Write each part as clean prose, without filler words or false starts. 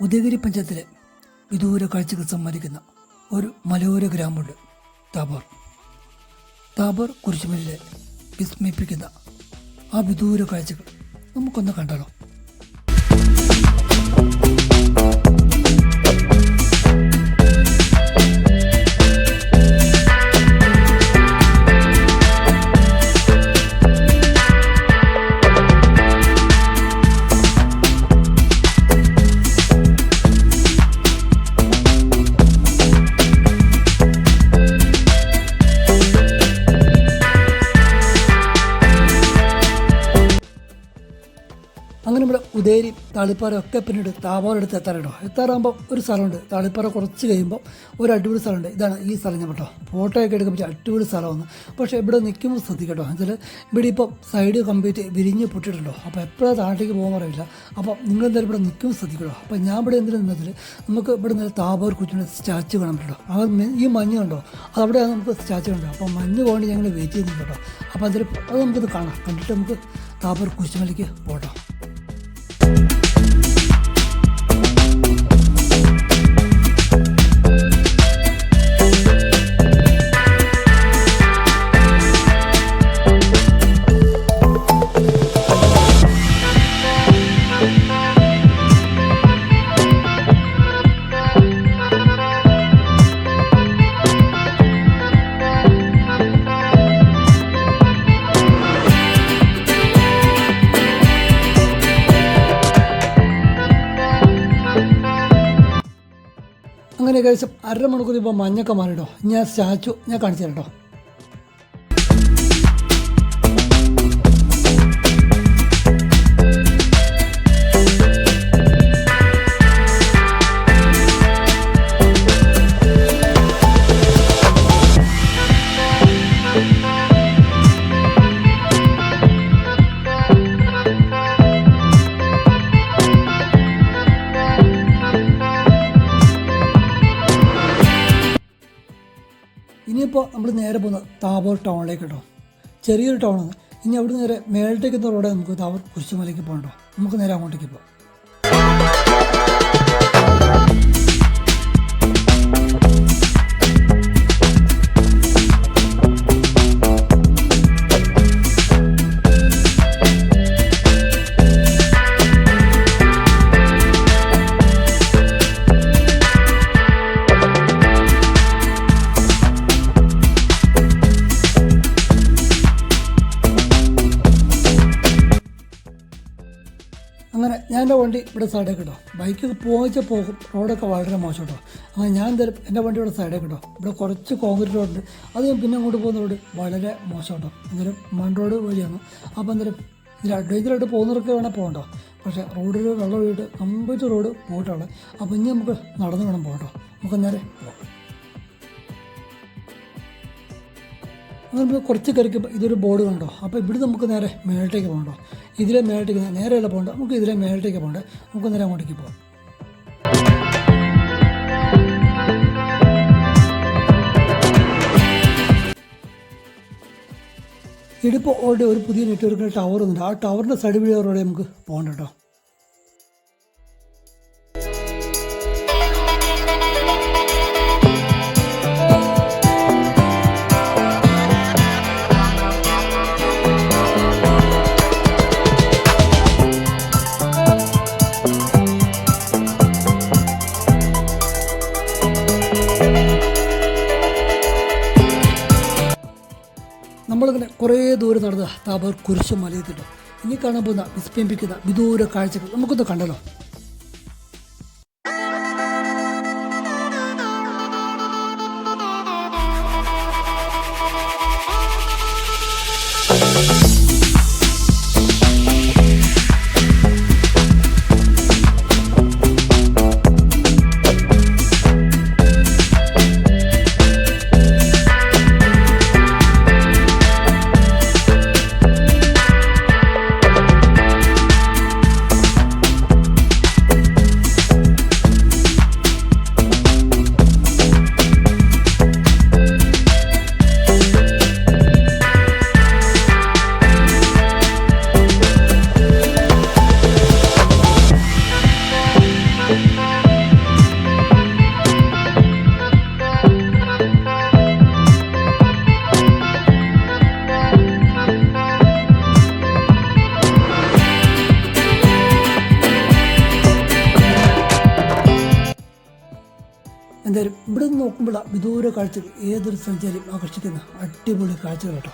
ഉദയഗിരി പഞ്ചായത്തിലെ വിദൂര കാഴ്ചകൾ സമ്മാനിക്കുന്ന ഒരു മലയോര ഗ്രാമമുണ്ട് താബോർ. താബോർ കുരിശുമലയിലെ വിസ്മയിപ്പിക്കുന്ന ആ വിദൂര കാഴ്ചകൾ നമുക്കൊന്ന് കണ്ടാലോ. അങ്ങനെ ഇവിടെ ഉദയരി താളിപ്പാറ ഒക്കെ പിന്നീട് താബോറെടുത്ത് എത്താറാകുമ്പോൾ ഒരു സ്ഥലമുണ്ട്. താളിപ്പാറ കുറച്ച് കഴിയുമ്പോൾ ഒരു അടിപൊളി സ്ഥലമുണ്ട്. ഇതാണ് ഈ സ്ഥലം. ഞാൻ കേട്ടോ ഫോട്ടോ ഒക്കെ എടുക്കാൻ പറ്റിയ അടിപൊളി സ്ഥലമാണ്. പക്ഷേ ഇവിടെ നിൽക്കുമ്പോൾ ശ്രദ്ധിക്കട്ടോ, എന്നുവെച്ചാൽ ഇവിടെ ഇപ്പോൾ സൈഡ് കംപ്ലീറ്റ് വിരിഞ്ഞ് പൊട്ടിയിട്ടുണ്ടോ. അപ്പോൾ എപ്പോഴാണ് താഴത്തേക്ക് പോകാൻ അറിയില്ല. അപ്പോൾ നിങ്ങളെന്തായാലും ഇവിടെ നിൽക്കുമ്പോൾ ശ്രദ്ധിക്കട്ടോ. അപ്പോൾ ഞാൻ ഇവിടെ എന്തെങ്കിലും നിന്നെങ്കിൽ നമുക്ക് ഇവിടെ നിന്ന് താബോർ കുരിശുമല സ്റ്റാച്ചു കാണാൻ പറ്റുമോ. ഈ മഞ്ഞ് കണ്ടോ, അതവിടെയാണ് നമുക്ക് സ്റ്റാച്ചു കണ്ടോ. അപ്പോൾ മഞ്ഞ് പോകേണ്ടി ഞങ്ങൾ വെയിറ്റ് ചെയ്യുന്നു കേട്ടോ. അപ്പോൾ അത് നമുക്കിത് കാണാം. കണ്ടിട്ട് നമുക്ക് താബോർ കുരിശുമലയ്ക്ക് പോകട്ടോ. അങ്ങനെ ഏകദേശം അരമണിക്കൂർ ഇപ്പോൾ മഞ്ഞൊക്കെ മാറിട്ടോ. ഞാൻ സ്റ്റാച്ചു ഞാൻ കാണിച്ചു തരാം കേട്ടോ. ഇനിയിപ്പോൾ നമ്മൾ നേരെ പോകുന്നത് താബോർ ടൗണിലേക്ക് കേട്ടോ. ചെറിയൊരു ടൗണാണ്. ഇനി അവിടെ നേരെ മേളത്തേക്ക് റോഡ് നമുക്ക് താബോർ കുരിശുമലയ്ക്ക് പോകണ്ടോ. നമുക്ക് നേരെ അങ്ങോട്ടേക്ക് പോകാം. അങ്ങനെ ഞാൻ എൻ്റെ വണ്ടി ഇവിടെ സൈഡേക്ക് കേട്ടോ. ബൈക്ക് പോയിച്ചാൽ പോകും. റോഡൊക്കെ വളരെ മോശം കേട്ടോ. അങ്ങനെ ഞാൻ എന്തായാലും എൻ്റെ വണ്ടി ഇവിടെ സൈഡേക്ക് കേട്ടോ. ഇവിടെ കുറച്ച് കോൺക്രീറ്റ് റോഡുണ്ട്. അത് പിന്നെ അങ്ങോട്ട് പോകുന്ന റോഡ് വളരെ മോശം കേട്ടോ. എന്തായാലും മൺ റോഡ് വഴിയാണ്. അപ്പോൾ എന്തായാലും ഇതിൽ അഡ്വഞ്ചറായിട്ട് പോകുന്നവർക്ക് വേണേൽ പോകണ്ടോ. പക്ഷേ റോഡിൽ വെള്ളം ഒഴിയിട്ട് കംപ്ലീറ്റ് റോഡ് പോയിട്ടുള്ളത്. അപ്പോൾ ഇനി നമുക്ക് നടന്ന് വേണം പോകട്ടോ. നമുക്ക് നേരെ പോകാം. അങ്ങനെ കുറച്ച് കയറിക്കുമ്പോൾ ഇതൊരു ബോർഡ് കണ്ടോ. അപ്പോൾ ഇവിടെ നമുക്ക് നേരെ മേളത്തേക്ക് പോകണ്ടോ. ഇതിലെ മേളത്തേക്ക് നേരെയല്ല പോകണ്ട, നമുക്ക് ഇതിലെ മേളത്തേക്ക് പോകണ്ടേ. നമുക്ക് നേരെ അങ്ങോട്ടേക്ക് പോകാം. ഇതിപ്പോൾ ഓൾറെഡി ഒരു പുതിയ നെറ്റ്വർക്കിൻ്റെ ടവർ ഉണ്ട്. ആ ടവറിൻ്റെ സൈഡ് വഴി റോഡ് നമുക്ക് പോകണ്ട കേട്ടോ. നമ്മളിങ്ങനെ കുറേ ദൂരം നടന്ന താബോർ കുരിശുമലയെത്തിട്ടോ. ഇനി കാണാൻ പോകുന്ന വിസ്മയിപ്പിക്കുന്ന വിദൂര കാഴ്ചകൾ നമുക്കൊന്ന് കണ്ടല്ലോ. എന്തായാലും ഇവിടെ നിന്ന് നോക്കുമ്പോൾ വിദൂര കാഴ്ചകൾ ഏതൊരു സഞ്ചാരിയും ആകർഷിക്കുന്ന അടിപൊളി കാഴ്ചകൾ കേട്ടോ.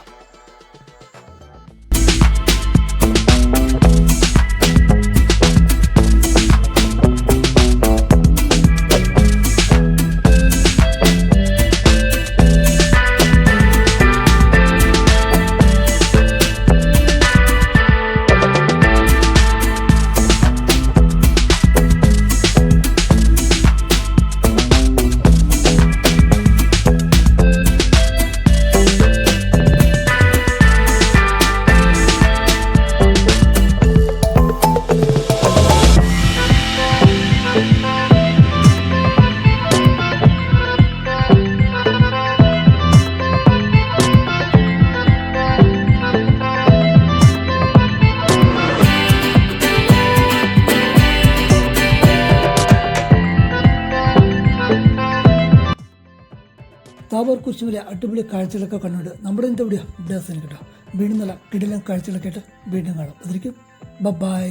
താബോർ കുരിശുമല അടിപൊളി കാഴ്ചകളൊക്കെ കണ്ടുകൊണ്ട് നമ്മുടെ ഇന്നത്തെ വീഡിയോ ഇവിടെ അവസാനിക്കട്ടോ. വീണ്ടും നല്ല കിടിലൻ കാഴ്ചകളൊക്കെ ആയിട്ട് വീണ്ടും കാണാം. അതിരിക്കും ബൈ.